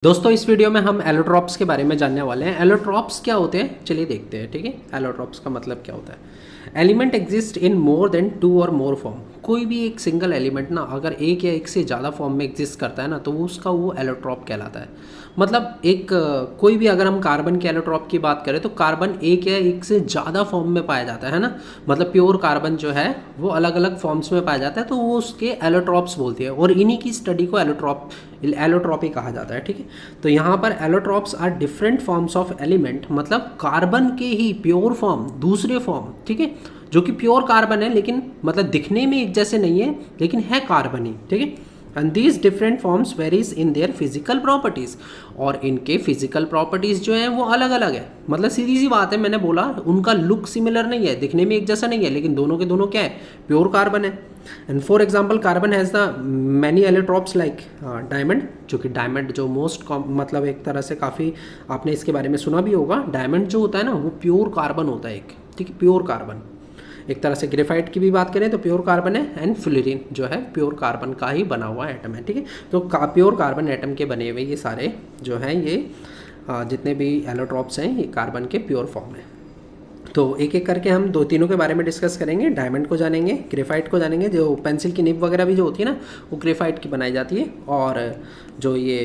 दोस्तों इस वीडियो में हम एलोट्रॉप्स के बारे में जानने वाले हैं। एलोट्रॉप्स क्या होते हैं चलिए देखते हैं। ठीक है, एलोट्रॉप्स का मतलब क्या होता है। Element exist in more than two और मोर फॉर्म। कोई भी एक सिंगल एलिमेंट ना अगर एक या एक से ज़्यादा फॉर्म में एग्जिस्ट करता है ना तो वो एलोट्रॉप कहलाता है। मतलब कोई भी अगर हम कार्बन के एलोट्रॉप की बात करें तो कार्बन एक या एक से ज़्यादा फॉर्म में पाया जाता है ना। मतलब प्योर कार्बन जो है वो अलग अलग फॉर्म्स में पाया जाता है तो वो उसके एलोट्रॉप्स बोलती है और इन्हीं की स्टडी को एलोट्रॉपी कहा जाता है। ठीक है, तो यहाँ पर allotropes are different forms of element, मतलब कार्बन के ही प्योर फॉर्म दूसरे फॉर्म, ठीक है, जो कि प्योर कार्बन है लेकिन मतलब दिखने में एक जैसे नहीं है लेकिन है कार्बन ही। ठीक है, and these different forms varies in their physical properties, और इनके फिजिकल प्रॉपर्टीज जो हैं वो अलग अलग है। मतलब सीधी सी बात है, मैंने बोला उनका लुक सिमिलर नहीं है, दिखने में एक जैसा नहीं है, लेकिन दोनों के दोनों क्या है, प्योर कार्बन है। And for example carbon has the many allotropes like diamond, जो कि डायमंड जो मतलब एक तरह से काफ़ी आपने इसके बारे में सुना भी होगा। डायमंड जो होता है ना वो प्योर कार्बन होता है एक, ठीक है, प्योर कार्बन। एक तरह से ग्रेफाइट की भी बात करें तो प्योर कार्बन है, एंड फ्लोरीन जो है प्योर कार्बन का ही बना हुआ एटम है। ठीक है, तो प्योर कार्बन एटम के बने हुए ये सारे जो हैं ये जितने भी एलोट्रॉप्स हैं ये कार्बन के प्योर फॉर्म है। तो एक एक करके हम दो तीनों के बारे में डिस्कस करेंगे। डायमंड को जानेंगे, ग्रेफाइट को जानेंगे, जो पेंसिल की निब वगैरह भी जो होती है ना वो ग्रेफाइट की बनाई जाती है। और जो ये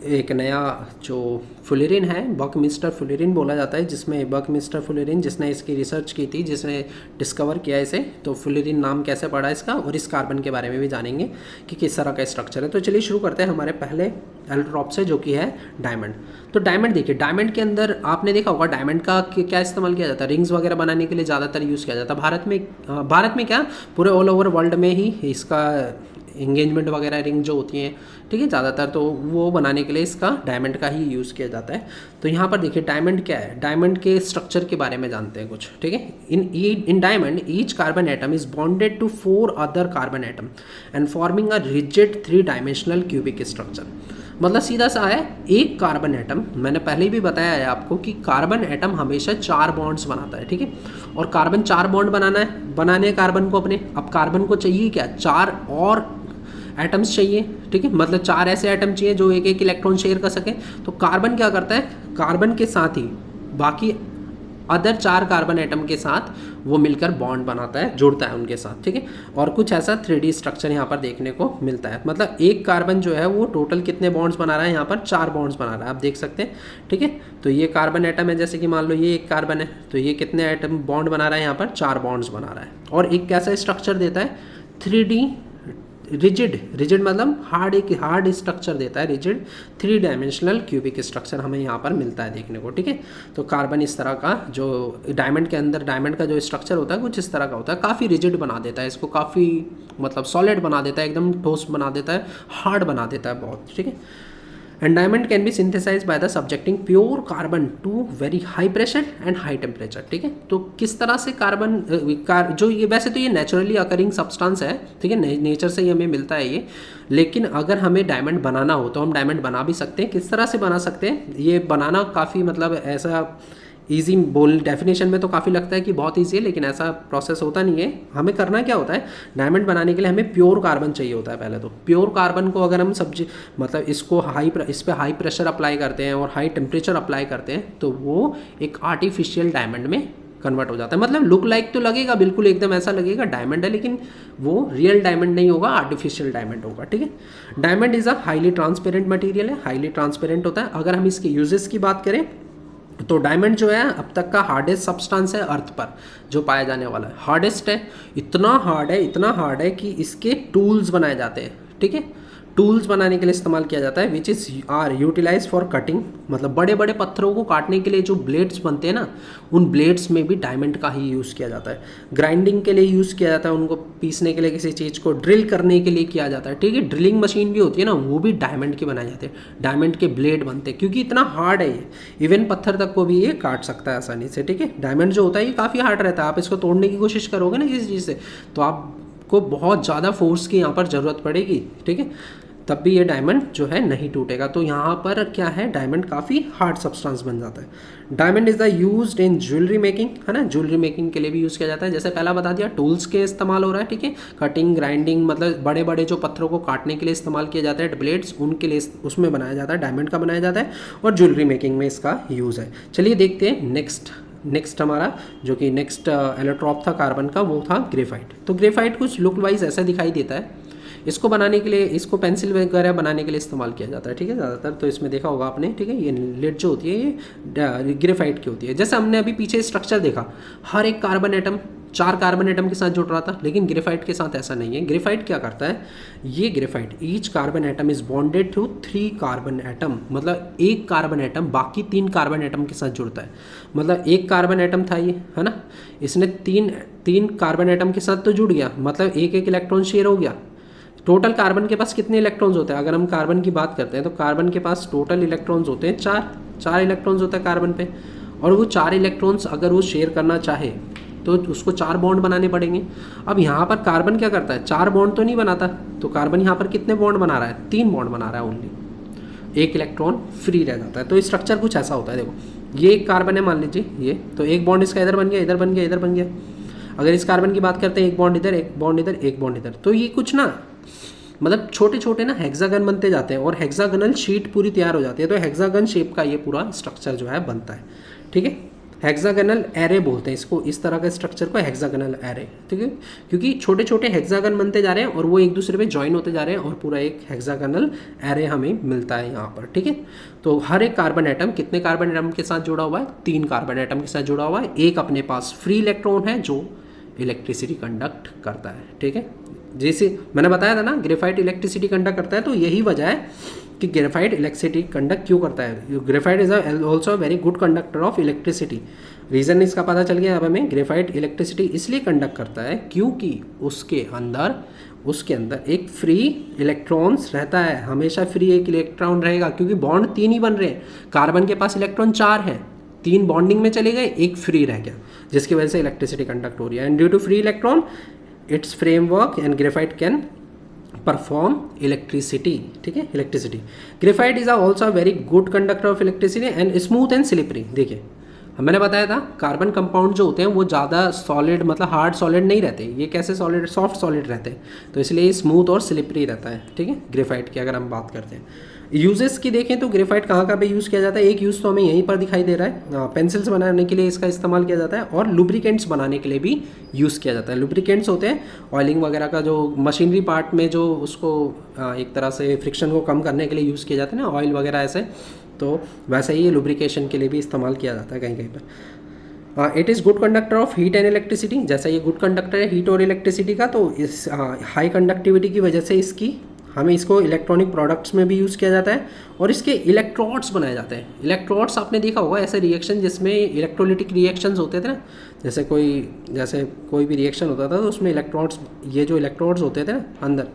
एक नया जो फुलेरिन है बकमिस्टर फुलेरिन बोला जाता है, जिसमें बकमिस्टर फुलेरिन जिसने इसकी रिसर्च की थी, जिसने डिस्कवर किया इसे, तो फुलेरिन नाम कैसे पड़ा इसका, और इस कार्बन के बारे में भी जानेंगे कि किस तरह का स्ट्रक्चर है। तो चलिए शुरू करते हैं हमारे पहले एलोट्रॉप से, जो कि है डायमंड। तो डायमंड देखिए, डायमंड के अंदर आपने देखा होगा डायमंड का क्या इस्तेमाल किया जाता है, रिंग्स वगैरह बनाने के लिए ज़्यादातर यूज़ किया जाता है। भारत में क्या पूरे ऑल ओवर वर्ल्ड में ही इसका एंगेजमेंट वगैरह रिंग जो होती हैं, ठीक है, ज़्यादातर तो वो बनाने के लिए इसका डायमंड का ही यूज़ किया जाता है। तो यहाँ पर देखिए डायमंड क्या है, डायमंड के स्ट्रक्चर के बारे में जानते हैं कुछ। ठीक है, in diamond each carbon atom is bonded to 4 other carbon atom and forming a rigid 3 dimensional cubic structure. मतलब सीधा सा है, एक कार्बन एटम, मैंने पहले भी बताया है आपको कि कार्बन एटम हमेशा 4 बॉन्ड्स बनाता है। ठीक है, और कार्बन 4 बॉन्ड बनाने हैं कार्बन को अपने। अब कार्बन को चाहिए क्या, 4 और एटम्स चाहिए। ठीक है, मतलब 4 ऐसे एटम चाहिए जो एक एक इलेक्ट्रॉन शेयर कर सके। तो कार्बन क्या करता है, कार्बन के साथ ही बाकी अदर 4 कार्बन एटम के साथ वो मिलकर बॉन्ड बनाता है, जुड़ता है उनके साथ। ठीक है, और कुछ ऐसा 3D स्ट्रक्चर यहाँ पर देखने को मिलता है। मतलब एक कार्बन जो है वो टोटल कितने बॉन्ड्स बना रहा है, यहाँ पर 4 बॉन्ड्स बना रहा है, आप देख सकते हैं। ठीक है, तो ये कार्बन एटम है, जैसे कि मान लो ये एक कार्बन है, तो ये कितने एटम बॉन्ड बना रहा है, यहाँ पर 4 बॉन्ड्स बना रहा है। और एक कैसा स्ट्रक्चर देता है, 3D रिजिड मतलब हार्ड स्ट्रक्चर देता है, रिजिड 3 डायमेंशनल क्यूबिक स्ट्रक्चर हमें यहाँ पर मिलता है देखने को। ठीक है, तो कार्बन इस तरह का जो डायमंड के अंदर डायमंड का जो स्ट्रक्चर होता है कुछ इस तरह का होता है, काफ़ी रिजिड बना देता है इसको, काफ़ी मतलब सॉलिड बना देता है, एकदम ठोस बना देता है, हार्ड बना देता है बहुत। ठीक है, and diamond can be synthesize by the subjecting pure carbon to very high pressure and high temperature. ठीक है, तो किस तरह से जो ये वैसे तो ये नेचुरली अकरिंग सब्सटेंस है, ठीक है, नेचर से ही हमें मिलता है ये, लेकिन अगर हमें डायमंड बनाना हो तो हम डायमंड बना भी सकते हैं। किस तरह से बना सकते हैं, ये बनाना काफ़ी मतलब ऐसा ईजी डेफिनेशन में तो काफ़ी लगता है कि बहुत ईजी है, लेकिन ऐसा प्रोसेस होता नहीं है। हमें करना क्या होता है, डायमंड बनाने के लिए हमें प्योर कार्बन चाहिए होता है। पहले तो प्योर कार्बन को अगर हम मतलब इसको इस पर हाई प्रेशर अप्लाई करते हैं और हाई टेम्परेचर अप्लाई करते हैं तो वो एक आर्टिफिशियल डायमंड में कन्वर्ट हो जाता है। मतलब लुक लाइक तो लगेगा, बिल्कुल एकदम ऐसा लगेगा डायमंड है, लेकिन वो रियल डायमंड नहीं होगा, आर्टिफिशियल डायमंड होगा। ठीक है, diamond is a highly transparent material है, हाईली ट्रांसपेरेंट होता है। अगर हम इसके यूजेस की बात करें तो डायमंड जो है अब तक का हार्डेस्ट सब्सटेंस है अर्थ पर जो पाया जाने वाला है, हार्डेस्ट है। इतना हार्ड है कि इसके टूल्स बनाए जाते हैं। ठीक है, टूल्स बनाने के लिए इस्तेमाल किया जाता है, which is are utilize for cutting. मतलब बड़े बड़े पत्थरों को काटने के लिए जो ब्लेड्स बनते हैं ना, उन ब्लेड्स में भी डायमंड का ही यूज़ किया जाता है। ग्राइंडिंग के लिए यूज़ किया जाता है, उनको पीसने के लिए, किसी चीज़ को ड्रिल करने के लिए किया जाता है। ठीक है, ड्रिलिंग मशीन भी होती है ना, वो भी डायमंड की बनाई जाती है, डायमंड के ब्लेड बनते हैं, क्योंकि इतना हार्ड है ये, इवन पत्थर तक को भी ये काट सकता है आसानी से। ठीक है, डायमंड जो होता है ये काफ़ी हार्ड रहता है, आप इसको तोड़ने की कोशिश करोगे ना किसी चीज़ से तो आपको बहुत ज़्यादा फोर्स की यहाँ पर ज़रूरत पड़ेगी। ठीक है, तब भी ये डायमंड जो है नहीं टूटेगा। तो यहाँ पर क्या है, डायमंड काफ़ी हार्ड सब्सटेंस बन जाता है। Diamond is the used in jewellery making, है ना, ज्वेलरी मेकिंग के लिए भी यूज़ किया जाता है। जैसे पहला बता दिया, टूल्स के इस्तेमाल हो रहा है, ठीक है, कटिंग ग्राइंडिंग, मतलब बड़े बड़े जो पत्थरों को काटने के लिए इस्तेमाल किया जाता है, ब्लेड्स, उनके लिए उसमें बनाया जाता है, डायमंड का बनाया जाता है, और ज्वेलरी मेकिंग में इसका यूज़ है। चलिए देखते हैं नेक्स्ट हमारा जो कि नेक्स्ट एलोट्रॉप था कार्बन का, वो था ग्रेफाइट। तो ग्रेफाइट कुछ लुक वाइज ऐसा दिखाई देता है। इसको बनाने के लिए, इसको पेंसिल वगैरह बनाने के लिए इस्तेमाल किया जाता है, ठीक है, ज़्यादातर। तो इसमें देखा होगा आपने, ठीक है, ये लिड जो होती है ये ग्रेफाइट की होती है। जैसे हमने अभी पीछे स्ट्रक्चर देखा, हर एक कार्बन एटम 4 कार्बन एटम के साथ जुड़ रहा था, लेकिन ग्रेफाइट के साथ ऐसा नहीं है। ग्रेफाइट क्या करता है, ये graphite, each carbon atom is bonded through 3 carbon atom, मतलब एक कार्बन एटम बाकी 3 कार्बन एटम के साथ जुड़ता है। मतलब एक कार्बन एटम था ये, है ना, इसने तीन कार्बन एटम के साथ तो जुड़ गया, मतलब एक इलेक्ट्रॉन शेयर हो गया। टोटल कार्बन के पास कितने इलेक्ट्रॉन्स होते हैं, अगर हम कार्बन की बात करते हैं तो कार्बन के पास टोटल इलेक्ट्रॉन्स होते हैं 4 इलेक्ट्रॉन्स होता है कार्बन पे। और वो 4 इलेक्ट्रॉन्स अगर वो शेयर करना चाहे तो उसको 4 बॉन्ड बनाने पड़ेंगे। अब यहाँ पर कार्बन क्या करता है, 4 बॉन्ड तो नहीं बनाता, तो कार्बन यहाँ पर कितने बॉन्ड बना रहा है, 3 बॉन्ड बना रहा है ओनली, एक इलेक्ट्रॉन फ्री रह जाता है। तो स्ट्रक्चर कुछ ऐसा होता है, देखो ये एक कार्बन है मान लीजिए, ये तो एक बॉन्ड इसका इधर बन गया, इधर बन गया, इधर बन गया। अगर इस कार्बन की बात करते हैं, एक बॉन्ड इधर, एक बॉन्ड इधर, एक बॉन्ड इधर, तो ये कुछ ना मतलब छोटे छोटे ना हेक्सागन बनते जाते हैं और हेक्सागनल शीट पूरी तैयार हो जाती है। तो हेक्सागन शेप का ये पूरा स्ट्रक्चर जो है बनता है, ठीक है। हेक्सागनल एरे बोलते हैं इसको, इस तरह के स्ट्रक्चर को हेक्सागनल एरे, ठीक है, क्योंकि छोटे छोटे हेक्सागन बनते जा रहे हैं और वो एक दूसरे पे ज्वाइन होते जा रहे हैं और पूरा एक हेक्सागनल एरे हमें मिलता है यहाँ पर, ठीक है। तो हर एक कार्बन एटम कितने कार्बन एटम के साथ जुड़ा हुआ है, 3 कार्बन एटम के साथ जुड़ा हुआ है। एक अपने पास फ्री इलेक्ट्रॉन है जो इलेक्ट्रिसिटी कंडक्ट करता है, ठीक है। जैसे मैंने बताया था ना, ग्रेफाइट इलेक्ट्रिसिटी कंडक्ट करता है, तो यही वजह है कि ग्रेफाइट इलेक्ट्रिसिटी कंडक्ट क्यों करता है। Graphite is also very good conductor of electricity. Reason इसका पता चल गया अब हमें, ग्रेफाइट इलेक्ट्रिसिटी इसलिए कंडक्ट करता है क्योंकि उसके अंदर एक फ्री इलेक्ट्रॉन्स रहता है, हमेशा फ्री एक इलेक्ट्रॉन रहेगा, क्योंकि बॉन्ड 3 ही बन रहे हैं। कार्बन के पास इलेक्ट्रॉन 4 हैं, 3 बॉन्डिंग में चले गए, एक फ्री रह गया, जिसकी वजह से इलेक्ट्रिसिटी कंडक्ट हो रही है। And due to free electron its framework and graphite can perform electricity, ठीक है, electricity. Graphite is also very good conductor of electricity and smooth and slippery. देखिए मैंने बताया था कार्बन कंपाउंड जो होते हैं वो ज़्यादा सॉलिड, मतलब हार्ड सॉलिड नहीं रहते, ये कैसे सॉलिड, सॉफ्ट सॉलिड रहते हैं, तो इसलिए स्मूथ और स्लिपरी रहता है, ठीक है, ग्रेफाइट की अगर हम बात करते हैं। यूजेस की देखें तो ग्रेफाइट कहाँ कहाँ पे यूज़ किया जाता है, एक यूज़ तो हमें यहीं पर दिखाई दे रहा है, पेंसिल्स बनाने के लिए इसका इस्तेमाल किया जाता है और लुब्रिकेंट्स बनाने के लिए भी यूज़ किया जाता है। लुब्रिकेंट्स होते हैं ऑयलिंग वगैरह का, जो मशीनरी पार्ट में जो उसको एक तरह से फ्रिक्शन को कम करने के लिए यूज़ किया जाता है ना, ऑयल वगैरह ऐसे, तो वैसे ही लुब्रिकेशन के लिए भी इस्तेमाल किया जाता है कहीं कहीं पर। It is good conductor of heat and electricity, जैसा ये गुड कंडक्टर है हीट और इलेक्ट्रिसिटी का, तो इस हाई कंडक्टिविटी की वजह से हमें इसको इलेक्ट्रॉनिक प्रोडक्ट्स में भी यूज़ किया जाता है और इसके इलेक्ट्रोड्स बनाए जाते हैं। इलेक्ट्रोड्स आपने देखा होगा, ऐसे रिएक्शन जिसमें इलेक्ट्रोलिटिक रिएक्शंस होते थे ना, जैसे कोई भी रिएक्शन होता था तो उसमें ये जो इलेक्ट्रोड्स होते थे ना अंदर,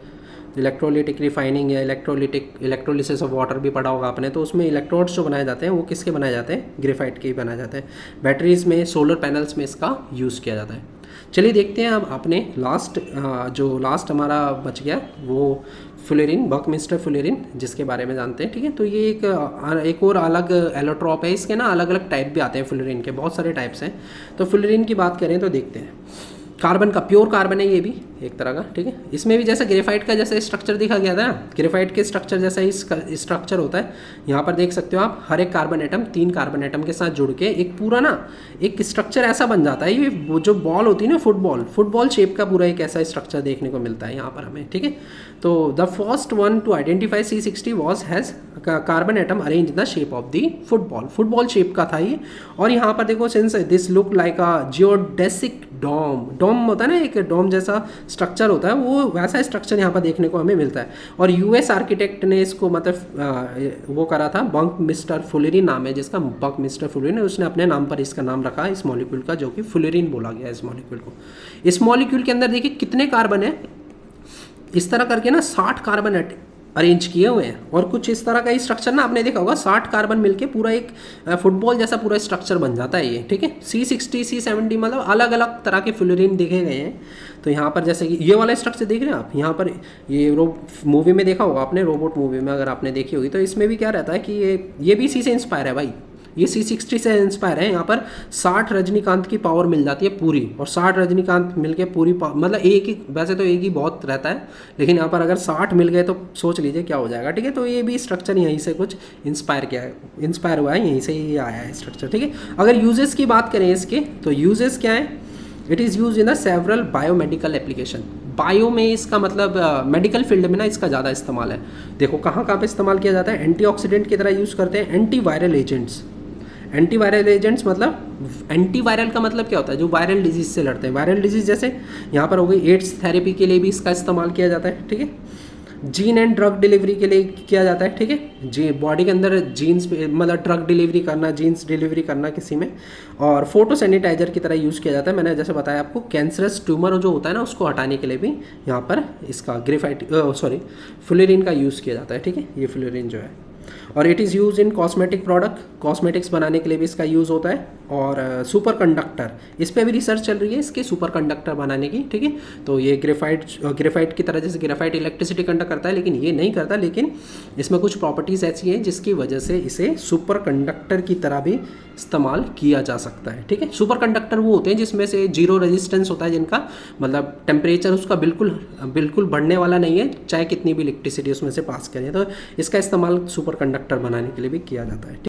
इलेक्ट्रोलिटिक रिफाइनिंग या इलेक्ट्रोलिसिस ऑफ वाटर भी पढ़ा होगा आपने, तो उसमें इलेक्ट्रोड्स जो बनाए जाते हैं वो किसके बनाए जाते हैं, ग्रेफाइट के ही बनाए जाते हैं। बैटरीज में, सोलर पैनल्स में इसका यूज़ किया जाता है। चलिए देखते हैं अब आपने लास्ट हमारा बच गया वो फ्लोरीन, बकमिस्टर फ्लोरीन, जिसके बारे में जानते हैं, ठीक है। तो ये एक और अलग एलोट्रॉप है, इसके ना अलग अलग टाइप भी आते हैं फ्लोरीन के, बहुत सारे टाइप्स हैं। तो फ्लोरीन की बात करें तो देखते हैं, कार्बन का प्योर कार्बन है ये भी एक तरह का, ठीक है। इसमें भी जैसे ग्रेफाइट का जैसे स्ट्रक्चर दिखा गया था ना, ग्रेफाइट के स्ट्रक्चर जैसा ही इसका स्ट्रक्चर होता है। यहाँ पर देख सकते हो आप, हर एक कार्बन एटम 3 कार्बन एटम के साथ जुड़ के एक पूरा ना एक स्ट्रक्चर ऐसा बन जाता है। ये जो बॉल होती है ना, फुटबॉल शेप का पूरा एक ऐसा स्ट्रक्चर देखने को मिलता है यहाँ पर हमें, ठीक है। तो the first one to identify C60 has carbon atom arrange the shape of the football shape का था ये। और यहाँ पर देखो, since this look like a geodesic dome होता है ना, एक डोम जैसा स्ट्रक्चर होता है, वो वैसा स्ट्रक्चर यहाँ पर देखने को हमें मिलता है। और US आर्किटेक्ट ने इसको मतलब वो करा था, बकमिस्टर फ्लोरीन नाम है जिसका, बकमिस्टर फ्लोरीन, उसने अपने नाम पर इसका नाम रखा इस मॉलिक्यूल का, जो कि फ्लोरीन बोला गया इस मॉलिक्यूल को। इस मॉलिक्यूल के अंदर देखिए कितने कार्बन है, इस तरह करके ना 60 कार्बन अरेंज किए हुए हैं। और कुछ इस तरह का ही स्ट्रक्चर ना आपने देखा होगा, 60 कार्बन मिलके पूरा एक फुटबॉल जैसा पूरा स्ट्रक्चर बन जाता है ये, ठीक है। C60 C70 मतलब अलग अलग तरह के फ्लोरीन देखे गए हैं। तो यहाँ पर जैसे कि ये वाला स्ट्रक्चर देख रहे हैं आप, यहाँ पर ये मूवी में देखा होगा आपने, रोबोट मूवी में अगर आपने देखी होगी, तो इसमें भी क्या रहता है कि ये भी इसी से इंस्पायर है भाई, ये C60 से इंस्पायर है। यहाँ पर 60 रजनीकांत की पावर मिल जाती है पूरी, और 60 रजनीकांत मिलके पूरी मतलब एक ही, वैसे तो एक ही बहुत रहता है, लेकिन यहाँ पर अगर 60 मिल गए तो सोच लीजिए क्या हो जाएगा, ठीक है। तो ये भी स्ट्रक्चर यहीं से कुछ इंस्पायर हुआ है, यहीं से ही आया है स्ट्रक्चर, ठीक है। अगर यूजेस की बात करें इसके, तो यूजेस क्या है, it is use in the several biomedical application. Bio में इसका मतलब मेडिकल फील्ड में ना इसका ज़्यादा इस्तेमाल है। देखो कहाँ कहाँ पे इस्तेमाल किया जाता है, एंटीऑक्सीडेंट की तरह यूज़ करते हैं, एंटीवायरल एजेंट्स। एंटीवायरल एजेंट्स मतलब, एंटीवायरल का मतलब क्या होता है, जो वायरल डिजीज से लड़ते हैं। वायरल डिजीज जैसे यहाँ पर हो गई, एड्स थेरेपी के लिए भी इसका इस्तेमाल किया जाता है, ठीक है। जीन एंड ड्रग डिलीवरी के लिए किया जाता है, ठीक है। जी बॉडी के अंदर जीन्स मतलब ड्रग डिलीवरी करना, जीन्स डिलीवरी करना किसी में। और फोटो सैनिटाइजर की तरह यूज़ किया जाता है। मैंने जैसे बताया आपको, कैंसरस ट्यूमर जो होता है ना, उसको हटाने के लिए भी यहाँ पर इसका फ्लोरीन का यूज़ किया जाता है, ठीक है। ये फ्लोरीन जो है, और it is use in cosmetic product, cosmetics बनाने के लिए भी इसका यूज़ होता है। और सुपर कंडक्टर, इस पर भी रिसर्च चल रही है इसके सुपर कंडक्टर बनाने की, ठीक है। तो ये ग्रेफाइट की तरह, जैसे ग्रेफाइट इलेक्ट्रिसिटी कंडक्ट करता है लेकिन ये नहीं करता, लेकिन इसमें कुछ प्रॉपर्टीज़ ऐसी हैं जिसकी वजह से इसे सुपर कंडक्टर की तरह भी इस्तेमाल किया जा सकता है, ठीक है। सुपर कंडक्टर वो होते हैं जिसमें से जीरो रेजिस्टेंस होता है, जिनका मतलब टेम्परेचर उसका बिल्कुल बढ़ने वाला नहीं है, चाहे कितनी भी इलेक्ट्रिसिटी उसमें से पास करें। तो इसका इस्तेमाल सुपर कंडक्टर बनाने के लिए भी किया जाता है।